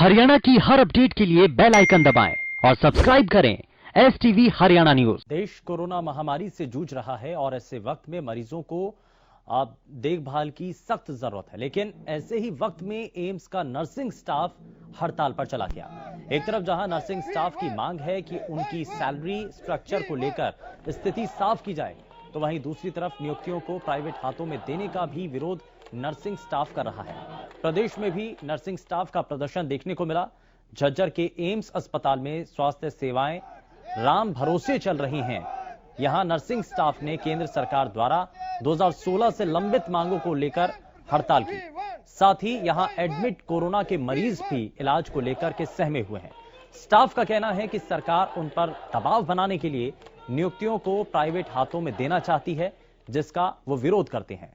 हरियाणा की हर अपडेट के लिए बेल आइकन दबाएं और सब्सक्राइब करें STV हरियाणा न्यूज। देश कोरोना महामारी से जूझ रहा है और ऐसे वक्त में मरीजों को देखभाल की सख्त जरूरत है, लेकिन ऐसे ही वक्त में एम्स का नर्सिंग स्टाफ हड़ताल पर चला गया। एक तरफ जहां नर्सिंग स्टाफ की मांग है कि उनकी सैलरी स्ट्रक्चर को लेकर स्थिति साफ की जाए, तो वहीं दूसरी तरफ नियुक्तियों को प्राइवेट हाथों में देने का भी विरोध नर्सिंग स्टाफ कर रहा है। प्रदेश में भी नर्सिंग स्टाफ का प्रदर्शन देखने को मिला। झज्जर के एम्स अस्पताल में स्वास्थ्य सेवाएं राम भरोसे चल रही हैं। यहां नर्सिंग स्टाफ ने केंद्र सरकार द्वारा 2016 से लंबित मांगों को लेकर हड़ताल की। साथ ही यहां एडमिट कोरोना के मरीज भी इलाज को लेकर के सहमे हुए हैं। स्टाफ का कहना है कि सरकार उन पर दबाव बनाने के लिए नियुक्तियों को प्राइवेट हाथों में देना चाहती है, जिसका वो विरोध करते हैं।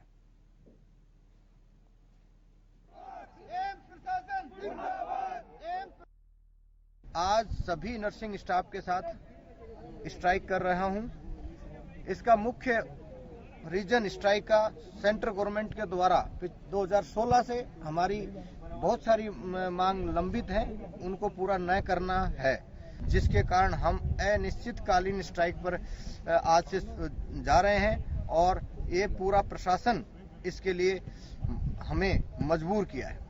आज सभी नर्सिंग स्टाफ के साथ स्ट्राइक कर रहा हूं। इसका मुख्य रीजन स्ट्राइक का सेंट्रल गवर्नमेंट के द्वारा 2016 से हमारी बहुत सारी मांग लंबित है, उनको पूरा न करना है, जिसके कारण हम अनिश्चितकालीन स्ट्राइक पर आज से जा रहे हैं और ये पूरा प्रशासन इसके लिए हमें मजबूर किया है।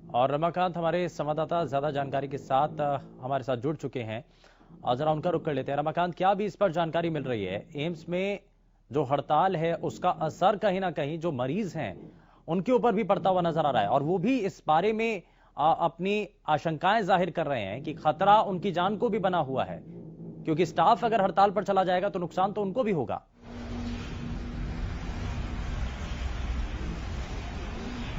और रमाकांत हमारे संवाददाता ज्यादा जानकारी के साथ हमारे साथ जुड़ चुके हैं, जरा उनका रुख कर लेते हैं। रमाकांत, क्या भी इस पर जानकारी मिल रही है? एम्स में जो हड़ताल है उसका असर कहीं ना कहीं जो मरीज हैं उनके ऊपर भी पड़ता हुआ नजर आ रहा है, और वो भी इस बारे में अपनी आशंकाएं जाहिर कर रहे हैं कि खतरा उनकी जान को भी बना हुआ है, क्योंकि स्टाफ अगर हड़ताल पर चला जाएगा तो नुकसान तो उनको भी होगा।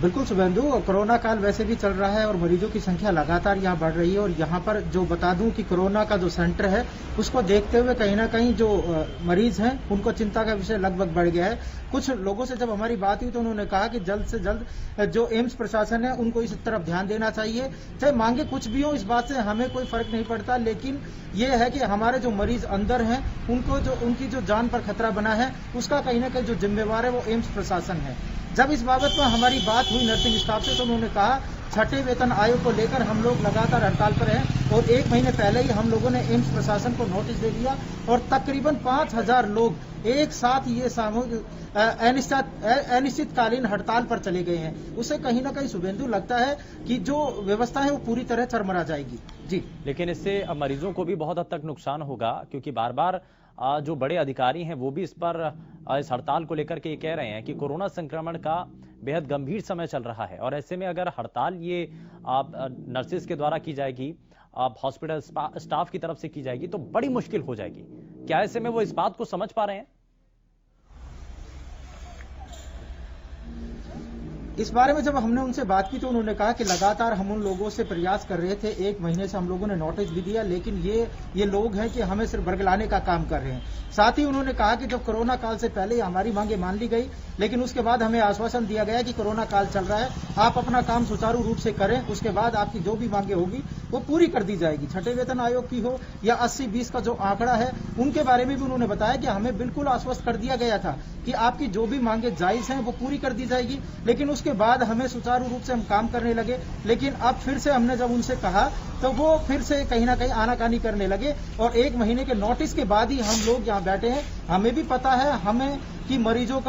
बिल्कुल शुभेंदु, कोरोना काल वैसे भी चल रहा है और मरीजों की संख्या लगातार यहाँ बढ़ रही है। और यहाँ पर जो बता दूं कि कोरोना का जो सेंटर है उसको देखते हुए कहीं ना कहीं जो मरीज हैं उनको चिंता का विषय लगभग बढ़ गया है। कुछ लोगों से जब हमारी बात हुई तो उन्होंने कहा कि जल्द से जल्द जो एम्स प्रशासन है उनको इस तरफ ध्यान देना चाहिए। चाहे मांगे कुछ भी हो, इस बात से हमें कोई फर्क नहीं पड़ता, लेकिन ये है कि हमारे जो मरीज अंदर हैं उनको जो उनकी जो जान पर खतरा बना है उसका कहीं ना कहीं जो जिम्मेवार है वो एम्स प्रशासन है। जब इस बाबत में हमारी बात हुई नर्सिंग स्टाफ से तो उन्होंने कहा छठे वेतन आयोग को लेकर हम लोग लगातार हड़ताल पर हैं और 1 महीने पहले ही हम लोगों ने एम्स प्रशासन को नोटिस दे दिया और तकरीबन 5000 लोग एक साथ ये सामूहिक अनिश्चितकालीन हड़ताल पर चले गए हैं। उसे कहीं ना कहीं शुभेंदु लगता है कि जो व्यवस्था है वो पूरी तरह चरमरा जाएगी। जी, लेकिन इससे मरीजों को भी बहुत हद तक नुकसान होगा, क्योंकि बार बार जो बड़े अधिकारी हैं वो भी इस हड़ताल को लेकर के ये कह रहे हैं कि कोरोना संक्रमण का बेहद गंभीर समय चल रहा है, और ऐसे में अगर हड़ताल ये नर्सेस के द्वारा की जाएगी, हॉस्पिटल स्टाफ की तरफ से की जाएगी, तो बड़ी मुश्किल हो जाएगी। क्या ऐसे में वो इस बात को समझ पा रहे हैं? इस बारे में जब हमने उनसे बात की तो उन्होंने कहा कि लगातार हम उन लोगों से प्रयास कर रहे थे, 1 महीने से हम लोगों ने नोटिस भी दिया, लेकिन ये लोग हैं कि हमें सिर्फ बरगलाने का काम कर रहे हैं। साथ ही उन्होंने कहा कि जब कोरोना काल से पहले हमारी मांगे मान ली गई, लेकिन उसके बाद हमें आश्वासन दिया गया कि कोरोना काल चल रहा है, आप अपना काम सुचारू रूप से करें, उसके बाद आपकी जो भी मांगे होगी वो पूरी कर दी जाएगी। छठे वेतन आयोग की हो या 80-20 का जो आंकड़ा है उनके बारे में भी उन्होंने बताया कि हमें बिल्कुल आश्वस्त कर दिया गया था कि आपकी जो भी मांगे जायज हैं वो पूरी कर दी जाएगी, लेकिन उसके बाद हमें सुचारू रूप से हम काम करने लगे। लेकिन अब फिर से हमने जब उनसे कहा तो वो फिर से कहीं ना कहीं आनाकानी करने लगे और 1 महीने के नोटिस के बाद ही हम लोग यहाँ बैठे हैं। हमें भी पता है हमें कि मरीजों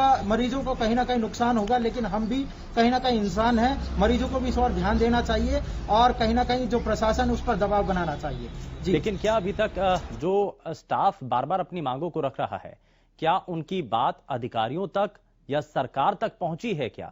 को कहीं ना कहीं नुकसान होगा, लेकिन हम भी कहीं ना कहीं इंसान हैं, मरीजों को भी इस और ध्यान देना चाहिए और कहीं ना कहीं जो प्रशासन उस पर दबाव बनाना चाहिए। जी, लेकिन क्या अभी तक जो स्टाफ बार बार अपनी मांगों को रख रहा है, क्या उनकी बात अधिकारियों तक या सरकार तक पहुंची है? क्या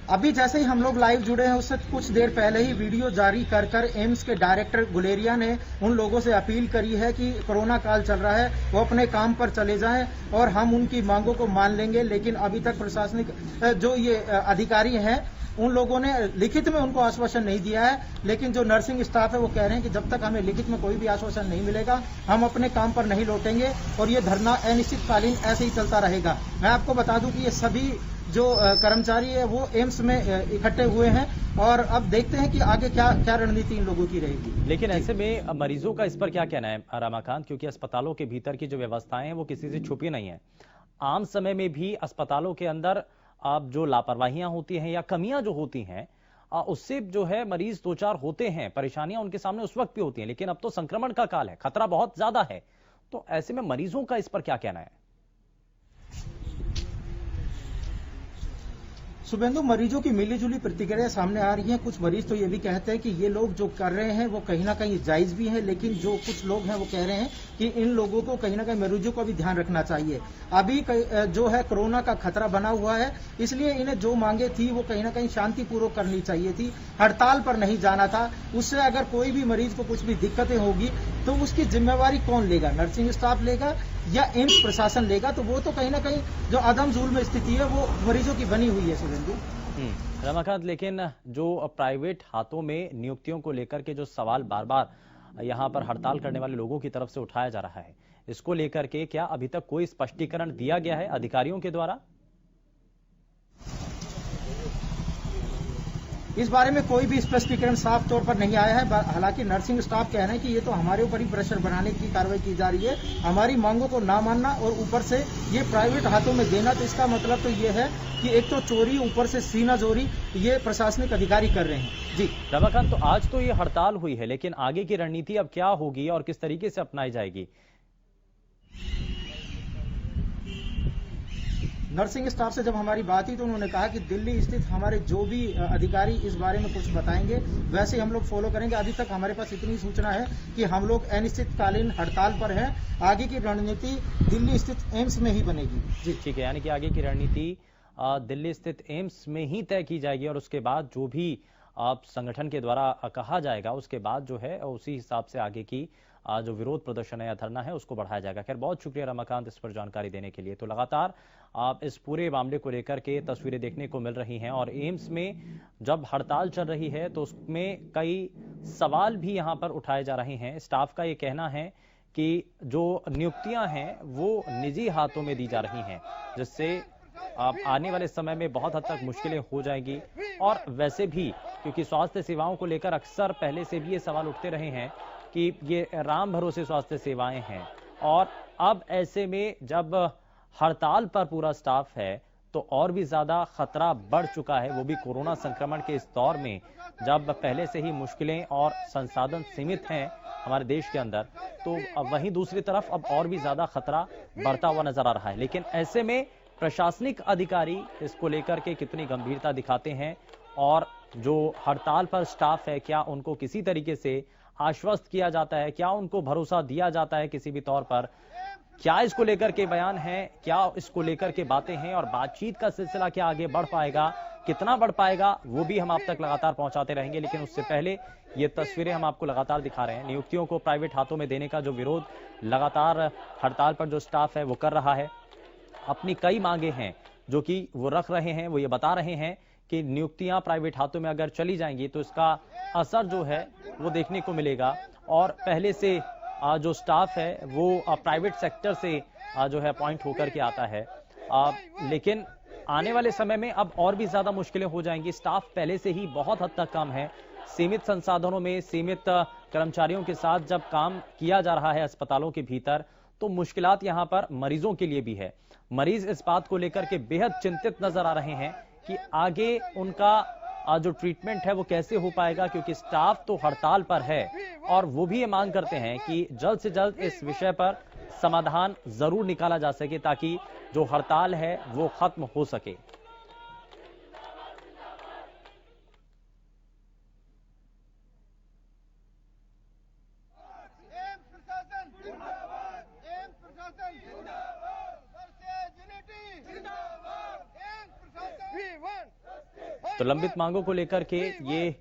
अभी जैसे ही हम लोग लाइव जुड़े हैं उससे कुछ देर पहले ही वीडियो जारी कर एम्स के डायरेक्टर गुलेरिया ने उन लोगों से अपील करी है कि कोरोना काल चल रहा है, वो अपने काम पर चले जाएं और हम उनकी मांगों को मान लेंगे। लेकिन अभी तक प्रशासनिक जो ये अधिकारी हैं उन लोगों ने लिखित में उनको आश्वासन नहीं दिया है, लेकिन जो नर्सिंग स्टाफ है वो कह रहे हैं कि जब तक हमें लिखित में कोई भी आश्वासन नहीं मिलेगा हम अपने काम पर नहीं लौटेंगे और ये धरना अनिश्चितकालीन ऐसे ही चलता रहेगा। मैं आपको बता दूं कि ये सभी जो कर्मचारी है वो एम्स में इकट्ठे हुए हैं और अब देखते हैं कि आगे क्या क्या रणनीति इन लोगों की रहेगी। लेकिन ऐसे में मरीजों का इस पर क्या कहना है रमाकांत, क्योंकि अस्पतालों के भीतर की जो व्यवस्थाएं हैं वो किसी से छुपी नहीं है। आम समय में भी अस्पतालों के अंदर अब जो लापरवाहियां होती हैं या कमियां जो होती हैं उससे जो है मरीज दो चार होते हैं, परेशानियां उनके सामने उस वक्त भी होती हैं, लेकिन अब तो संक्रमण का काल है, खतरा बहुत ज्यादा है। तो ऐसे में मरीजों का इस पर क्या कहना है? शुभेंदु, मरीजों की मिलीजुली प्रतिक्रिया सामने आ रही है। कुछ मरीज तो ये भी कहते हैं कि ये लोग जो कर रहे हैं वो कहीं ना कहीं जायज भी है, लेकिन जो कुछ लोग हैं वो कह रहे हैं कि इन लोगों को कहीं ना कहीं मरीजों का भी ध्यान रखना चाहिए। अभी जो है कोरोना का खतरा बना हुआ है, इसलिए इन्हें जो मांगे थी वो कहीं ना कहीं शांतिपूर्वक करनी चाहिए थी, हड़ताल पर नहीं जाना था। उससे अगर कोई भी मरीज को कुछ भी दिक्कतें होगी तो उसकी जिम्मेवारी कौन लेगा? नर्सिंग स्टाफ लेगा या एम्स प्रशासन लेगा? तो वो तो कहीं ना कहीं जो अदम जुल्म स्थिति है वो मरीजों की बनी हुई है। सुरेंद्र रमाकांत, लेकिन जो प्राइवेट हाथों में नियुक्तियों को लेकर के जो सवाल बार बार यहां पर हड़ताल करने वाले लोगों की तरफ से उठाया जा रहा है, इसको लेकर के क्या अभी तक कोई स्पष्टीकरण दिया गया है अधिकारियों के द्वारा? इस बारे में कोई भी स्पष्टीकरण साफ तौर पर नहीं आया है। हालांकि नर्सिंग स्टाफ कह रहे हैं कि ये तो हमारे ऊपर ही प्रेशर बनाने की कार्रवाई की जा रही है, हमारी मांगों को ना मानना और ऊपर से ये प्राइवेट हाथों में देना। तो इसका मतलब तो ये है कि एक तो चोरी, ऊपर से सीना जोरी ये प्रशासनिक अधिकारी कर रहे हैं। जी रमाकांत, तो आज तो ये हड़ताल हुई है, लेकिन आगे की रणनीति अब क्या होगी और किस तरीके से अपनाई जाएगी? नर्सिंग स्टाफ से जब हमारी बात हुई तो उन्होंने कहा कि दिल्ली स्थित हमारे जो भी अधिकारी इस बारे में कुछ बताएंगे वैसे हम लोग फॉलो करेंगे। अभी तक हमारे पास इतनी सूचना है कि हम लोग अनिश्चितकालीन हड़ताल पर हैं। आगे की रणनीति दिल्ली स्थित एम्स में ही बनेगी। जी ठीक है, यानी कि आगे की रणनीति दिल्ली स्थित एम्स में ही तय की जाएगी और उसके बाद जो भी संगठन के द्वारा कहा जाएगा उसके बाद जो है उसी हिसाब से आगे की जो विरोध प्रदर्शन है या धरना है उसको बढ़ाया जाएगा। खैर, बहुत शुक्रिया रमाकांत इस पर जानकारी देने के लिए। तो लगातार आप इस पूरे मामले को लेकर के तस्वीरें देखने को मिल रही हैं और एम्स में जब हड़ताल चल रही है तो उसमें कई सवाल भी यहां पर उठाए जा रहे हैं। स्टाफ का ये कहना है कि जो नियुक्तियां हैं वो निजी हाथों में दी जा रही हैं, जिससे अब आने वाले समय में बहुत हद तक मुश्किलें हो जाएंगी। और वैसे भी क्योंकि स्वास्थ्य सेवाओं को लेकर अक्सर पहले से भी ये सवाल उठते रहे हैं कि ये राम भरोसे स्वास्थ्य सेवाएं हैं, और अब ऐसे में जब हड़ताल पर पूरा स्टाफ है तो और भी ज्यादा खतरा बढ़ चुका है, वो भी कोरोना संक्रमण के इस दौर में जब पहले से ही मुश्किलें और संसाधन सीमित हैं हमारे देश के अंदर, तो अब वहीं दूसरी तरफ अब और भी ज्यादा खतरा बढ़ता हुआ नजर आ रहा है। लेकिन ऐसे में प्रशासनिक अधिकारी इसको लेकर के कितनी गंभीरता दिखाते हैं और जो हड़ताल पर स्टाफ है क्या उनको किसी तरीके से आश्वस्त किया जाता है, क्या उनको भरोसा दिया जाता है किसी भी तौर पर, क्या इसको लेकर के बयान है, क्या इसको लेकर के बातें हैं और बातचीत का सिलसिला क्या आगे बढ़ पाएगा, कितना बढ़ पाएगा, वो भी हम आप तक लगातार पहुंचाते रहेंगे। लेकिन उससे पहले ये तस्वीरें हम आपको लगातार दिखा रहे हैं। नियुक्तियों को प्राइवेट हाथों में देने का जो विरोध लगातार हड़ताल पर जो स्टाफ है वो कर रहा है, अपनी कई मांगे हैं जो कि वो रख रहे हैं। वो ये बता रहे हैं कि नियुक्तियां प्राइवेट हाथों में अगर चली जाएंगी तो इसका असर जो है वो देखने को मिलेगा, और पहले से जो स्टाफ है वो प्राइवेट सेक्टर से जो है अपॉइंट होकर के आता है। लेकिन आने वाले समय में अब और भी ज्यादा मुश्किलें हो जाएंगी। स्टाफ पहले से ही बहुत हद तक कम है, सीमित संसाधनों में सीमित कर्मचारियों के साथ जब काम किया जा रहा है अस्पतालों के भीतर, तो मुश्किलात यहां पर मरीजों के लिए भी है। मरीज इस बात को लेकर के बेहद चिंतित नजर आ रहे हैं कि आगे उनका जो ट्रीटमेंट है वो कैसे हो पाएगा, क्योंकि स्टाफ तो हड़ताल पर है और वो भी ये मांग करते हैं कि जल्द से जल्द इस विषय पर समाधान जरूर निकाला जा सके ताकि जो हड़ताल है वो खत्म हो सके। तो लंबित मांगों को लेकर के ये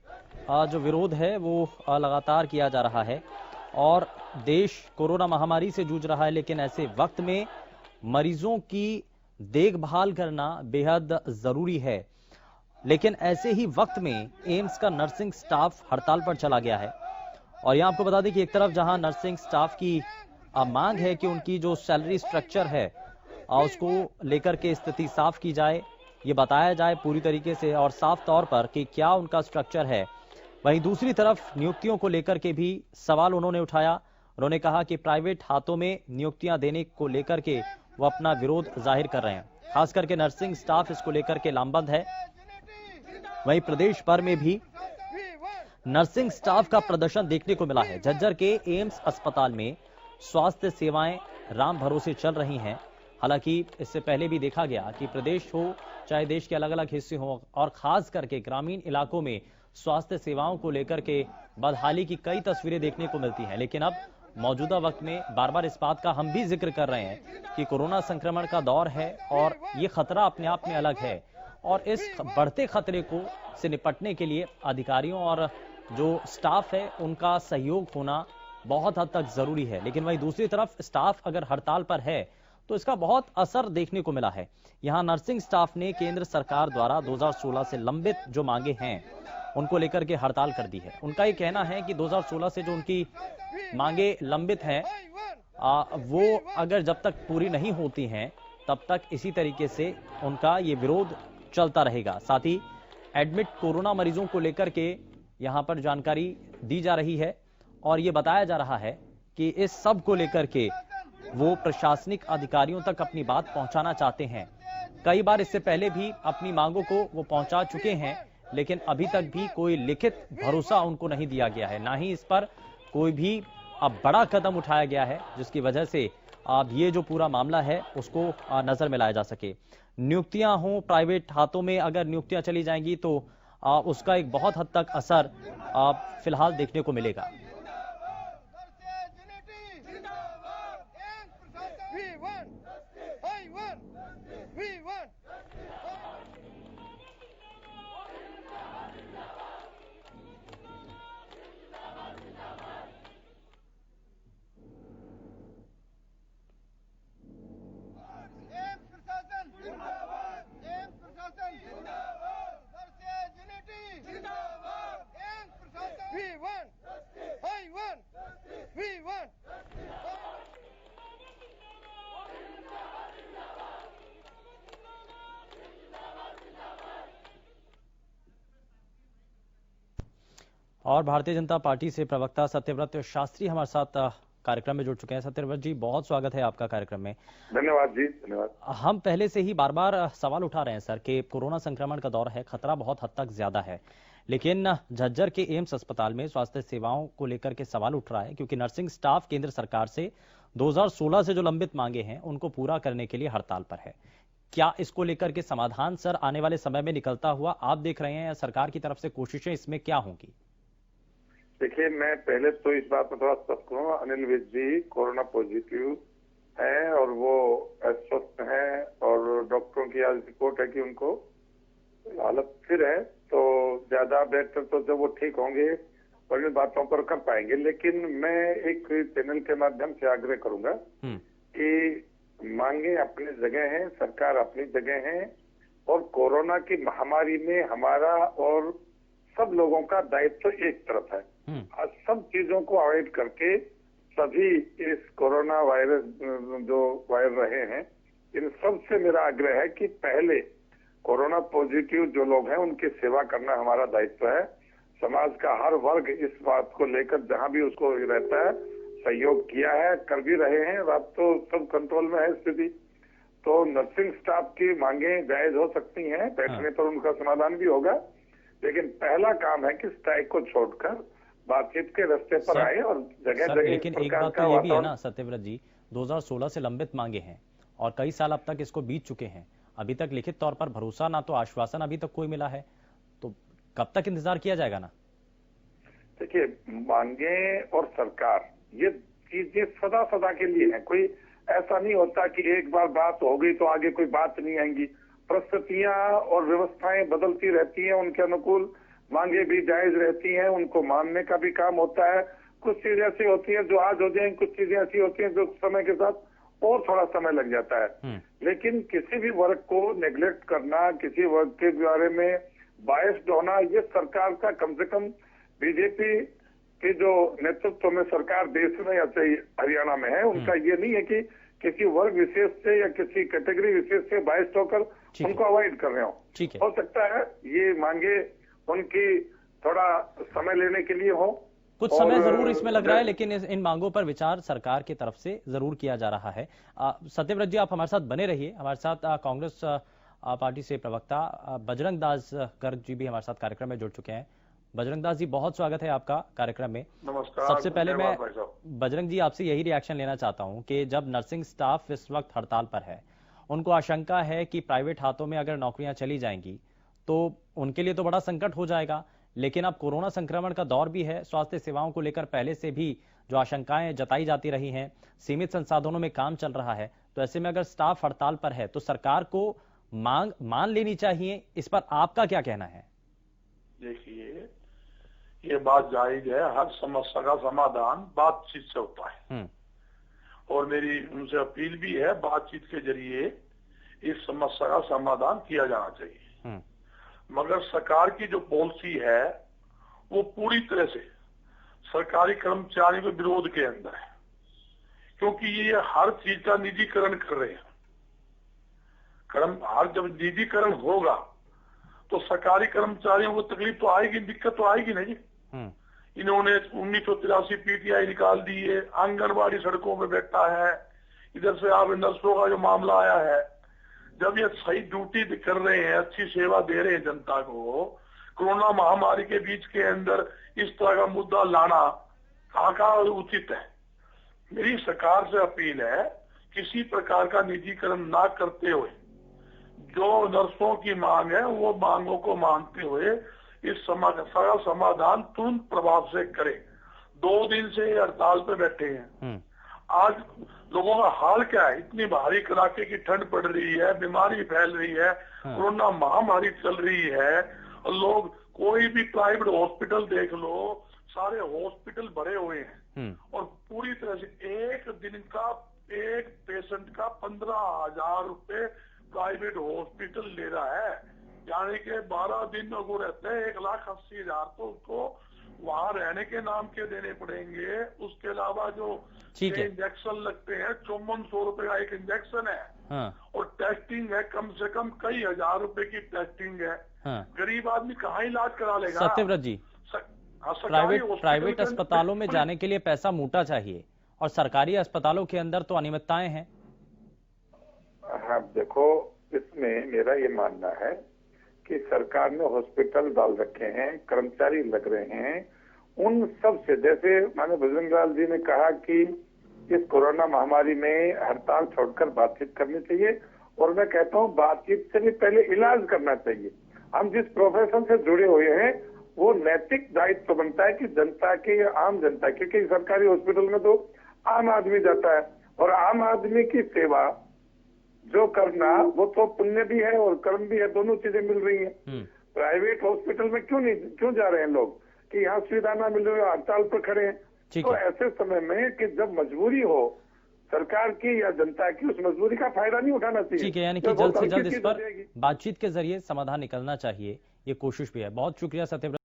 जो विरोध है वो लगातार किया जा रहा है और देश कोरोना महामारी से जूझ रहा है, लेकिन ऐसे वक्त में मरीजों की देखभाल करना बेहद जरूरी है। लेकिन ऐसे ही वक्त में एम्स का नर्सिंग स्टाफ हड़ताल पर चला गया है और यहां आपको बता दें कि एक तरफ जहां नर्सिंग स्टाफ की मांग है कि उनकी जो सैलरी स्ट्रक्चर है उसको लेकर के स्थिति साफ की जाए, ये बताया जाए पूरी तरीके से और साफ तौर पर कि क्या उनका स्ट्रक्चर है। वहीं दूसरी तरफ नियुक्तियों को लेकर के भी सवाल उन्होंने उठाया। उन्होंने कहा कि प्राइवेट हाथों में नियुक्तियां देने को लेकर के वो अपना विरोध जाहिर कर रहे हैं, खास करके नर्सिंग स्टाफ इसको लेकर के लामबंद है। वहीं प्रदेश भर में भी नर्सिंग स्टाफ का प्रदर्शन देखने को मिला है। झज्जर के एम्स अस्पताल में स्वास्थ्य सेवाएं राम भरोसे चल रही हैं। हालांकि इससे पहले भी देखा गया कि प्रदेश हो चाहे देश के अलग अलग हिस्से हो और खास करके ग्रामीण इलाकों में स्वास्थ्य सेवाओं को लेकर के बदहाली की कई तस्वीरें देखने को मिलती हैं। लेकिन अब मौजूदा वक्त में बार बार इस बात का हम भी जिक्र कर रहे हैं कि कोरोना संक्रमण का दौर है और ये खतरा अपने आप में अलग है और इस बढ़ते खतरे को से निपटने के लिए अधिकारियों और जो स्टाफ है उनका सहयोग होना बहुत हद तक जरूरी है। लेकिन वहीं दूसरी तरफ स्टाफ अगर हड़ताल पर है तो इसका बहुत असर देखने को मिला है। यहां नर्सिंग स्टाफ ने केंद्र सरकार द्वारा 2016 से लंबित जो मांगे हैं उनको लेकर के हड़ताल कर दी है। उनका ये कहना है कि 2016 से जो उनकी मांगे लंबित हैं वो अगर जब तक पूरी नहीं होती हैं तब तक इसी तरीके से उनका ये विरोध चलता रहेगा। साथ ही एडमिट कोरोना मरीजों को लेकर के यहां पर जानकारी दी जा रही है और ये बताया जा रहा है कि इस सब को लेकर के वो प्रशासनिक अधिकारियों तक अपनी बात पहुंचाना चाहते हैं। कई बार इससे पहले भी अपनी मांगों को वो पहुंचा चुके हैं, लेकिन अभी तक भी कोई लिखित भरोसा उनको नहीं दिया गया है, ना ही इस पर कोई भी अब बड़ा कदम उठाया गया है जिसकी वजह से अब ये जो पूरा मामला है उसको नजर में लाया जा सके। नियुक्तियां हों प्राइवेट हाथों में, अगर नियुक्तियां चली जाएंगी तो उसका एक बहुत हद तक असर फिलहाल देखने को मिलेगा। और भारतीय जनता पार्टी से प्रवक्ता सत्यव्रत शास्त्री हमारे साथ कार्यक्रम में जुड़ चुके हैं। सत्यव्रत जी, बहुत स्वागत है आपका कार्यक्रम में। धन्यवाद जी, धन्यवाद। हम पहले से ही बार बार सवाल उठा रहे हैं सर कि कोरोना संक्रमण का दौर है, खतरा बहुत हद तक ज्यादा है, लेकिन झज्जर के एम्स अस्पताल में स्वास्थ्य सेवाओं को लेकर के सवाल उठ रहा है क्योंकि नर्सिंग स्टाफ केंद्र सरकार से 2016 से जो लंबित मांगे हैं उनको पूरा करने के लिए हड़ताल पर है। क्या इसको लेकर के समाधान सर आने वाले समय में निकलता हुआ आप देख रहे हैं या सरकार की तरफ से कोशिशें इसमें क्या होंगी? देखिए, मैं पहले तो इस बात में थोड़ा स्पष्ट करूँ, अनिल विज जी कोरोना पॉजिटिव हैं और वो अस्वस्थ हैं और डॉक्टरों की आज रिपोर्ट है कि उनको हालत स्थिर है, तो ज्यादा बेहतर तो जब वो ठीक होंगे और इन बातों पर कर पाएंगे। लेकिन मैं एक चैनल के माध्यम से आग्रह करूंगा कि मांगे अपनी जगह हैं, सरकार अपनी जगह है और कोरोना की महामारी में हमारा और सब लोगों का दायित्व एक तरफ है। आज सब चीजों को अवॉइड करके सभी इस कोरोना वायरस जो वायर रहे हैं इन सब से मेरा आग्रह है कि पहले कोरोना पॉजिटिव जो लोग हैं उनकी सेवा करना हमारा दायित्व है। समाज का हर वर्ग इस बात को लेकर जहां भी उसको रहता है सहयोग किया है, कर भी रहे हैं। अब तो सब कंट्रोल में है स्थिति, तो नर्सिंग स्टाफ की मांगे जायज हो सकती हैं, बैठने पर उनका समाधान भी होगा, लेकिन पहला काम है कि स्ट्राइक को छोड़कर बातचीत के रास्ते पर आए और जगह जगह। लेकिन एक बात तो ये भी है ना सत्यव्रत जी, 2016 से लंबित मांगे हैं और कई साल अब तक इसको बीत चुके हैं, अभी तक लिखित तौर पर भरोसा ना तो आश्वासन अभी तक कोई मिला है, तो कब तक इंतजार किया जाएगा ना? देखिए, मांगे और सरकार ये चीजें सदा सदा के लिए है, कोई ऐसा नहीं होता कि एक बार बात हो गई तो आगे कोई बात नहीं आएंगी। परिस्थितियां और व्यवस्थाएं बदलती रहती हैं, उनके अनुकूल मांगे भी जायज रहती हैं, उनको मानने का भी काम होता है। कुछ चीजें ऐसी होती हैं जो आज हो जाएंगी, कुछ चीजें ऐसी होती हैं जो समय के साथ और थोड़ा समय लग जाता है। लेकिन किसी भी वर्ग को नेग्लेक्ट करना, किसी वर्ग के बारे में बायस्ड होना, ये सरकार का कम से कम बीजेपी के जो नेतृत्व में सरकार देश में या चाहे हरियाणा में है, उनका ये नहीं है कि किसी वर्ग विशेष से या किसी कैटेगरी विशेष से बाइस्ड होकर ठीक है। उनको अवॉइड कर रहे हो। ठीक है। हो सकता है ये मांगे उनकी थोड़ा समय लेने के लिए हो, कुछ और समय जरूर इसमें लग रहा है, लेकिन इन मांगों पर विचार सरकार की तरफ से जरूर किया जा रहा है। सत्यव्रत जी, आप हमारे साथ बने रहिए। हमारे साथ कांग्रेस पार्टी से प्रवक्ता बजरंग दास गर्ग जी भी हमारे साथ कार्यक्रम में जुड़ चुके हैं। बजरंग दास जी, बहुत स्वागत है आपका कार्यक्रम में। नमस्कार। सबसे पहले मैं भाई साहब। बजरंग जी आपसे यही रिएक्शन लेना चाहता हूं कि जब नर्सिंग स्टाफ इस वक्त हड़ताल पर है, उनको आशंका है कि प्राइवेट हाथों में अगर नौकरियां चली जाएंगी तो उनके लिए तो बड़ा संकट हो जाएगा, लेकिन अब कोरोना संक्रमण का दौर भी है। स्वास्थ्य सेवाओं को लेकर पहले से भी जो आशंकाएं जताई जाती रही हैं, सीमित संसाधनों में काम चल रहा है, तो ऐसे में अगर स्टाफ हड़ताल पर है तो सरकार को मांग मान लेनी चाहिए। इस पर आपका क्या कहना है? देखिए, ये बात जायज है, हर समस्या का समाधान बातचीत से होता है और मेरी उनसे अपील भी है, बातचीत के जरिए इस समस्या का समाधान किया जाना चाहिए। मगर सरकार की जो पॉलिसी है वो पूरी तरह से सरकारी कर्मचारियों के विरोध के अंदर है, क्योंकि ये हर चीज का निजीकरण कर रहे हैं। हर जब निजीकरण होगा तो सरकारी कर्मचारियों को तकलीफ तो आएगी, दिक्कत तो आएगी नहीं। इन्होंने 1983 पीटीआई निकाल दी है, आंगनबाड़ी सड़कों में बैठा है, इधर से आप नर्सों का जो मामला आया है, जब ये सही ड्यूटी कर रहे हैं, अच्छी सेवा दे रहे हैं जनता को, कोरोना महामारी के बीच के अंदर इस तरह का मुद्दा लाना कहाँ उचित है। मेरी सरकार से अपील है, किसी प्रकार का निजीकरण ना करते हुए जो नर्सों की मांग है वो मांगों को मानते हुए इस समस्या का समाधान तुरंत प्रभाव से करें। 2 दिन से हड़ताल पे बैठे हैं। आज लोगों का हाल क्या है? इतनी भारी कड़ाके की ठंड पड़ रही है, बीमारी फैल रही है, कोरोना महामारी चल रही है, और लोग कोई भी प्राइवेट हॉस्पिटल देख लो, सारे हॉस्पिटल भरे हुए हैं और पूरी तरह से एक दिन का एक पेशेंट का 15,000 रुपए प्राइवेट हॉस्पिटल ले रहा है, यानी कि 12 दिन वो रहते हैं 1,80,000, तो उसको वहां रहने के नाम के देने पड़ेंगे। उसके अलावा जो इंजेक्शन लगते हैं 5400 रुपए का एक इंजेक्शन है और टेस्टिंग है कम से कम कई हजार रुपए की टेस्टिंग है। गरीब आदमी कहाँ इलाज करा लेगा? सत्यव्रत जी, प्राइवेट अस्पतालों में जाने के लिए पैसा मोटा चाहिए और सरकारी अस्पतालों के अंदर तो अनियमितताएं हैं। हाँ, देखो, इसमें मेरा ये मानना है कि सरकार ने हॉस्पिटल डाल रखे हैं, कर्मचारी लग रहे हैं, उन सब से, जैसे माननीय बजरंग लाल जी ने कहा कि इस कोरोना महामारी में हड़ताल छोड़कर बातचीत करनी चाहिए, और मैं कहता हूँ बातचीत से भी पहले इलाज करना चाहिए। हम जिस प्रोफेशन से जुड़े हुए हैं वो नैतिक दायित्व बनता है कि जनता के, आम जनता, क्योंकि सरकारी हॉस्पिटल में तो आम आदमी जाता है और आम आदमी की सेवा जो करना वो तो पुण्य भी है और कर्म भी है, दोनों चीजें मिल रही हैं। प्राइवेट हॉस्पिटल में क्यों जा रहे हैं लोग कि यहाँ सुविधा ना मिल रही है, हड़ताल पर खड़े हैं। तो ऐसे समय में कि जब मजबूरी हो सरकार की या जनता की, उस मजबूरी का फायदा नहीं उठाना चाहिए। ठीक है, यानी कि जल्द से जल्द इस पर बातचीत के जरिए समाधान निकलना चाहिए, ये कोशिश भी है। बहुत शुक्रिया सत्यव्रत।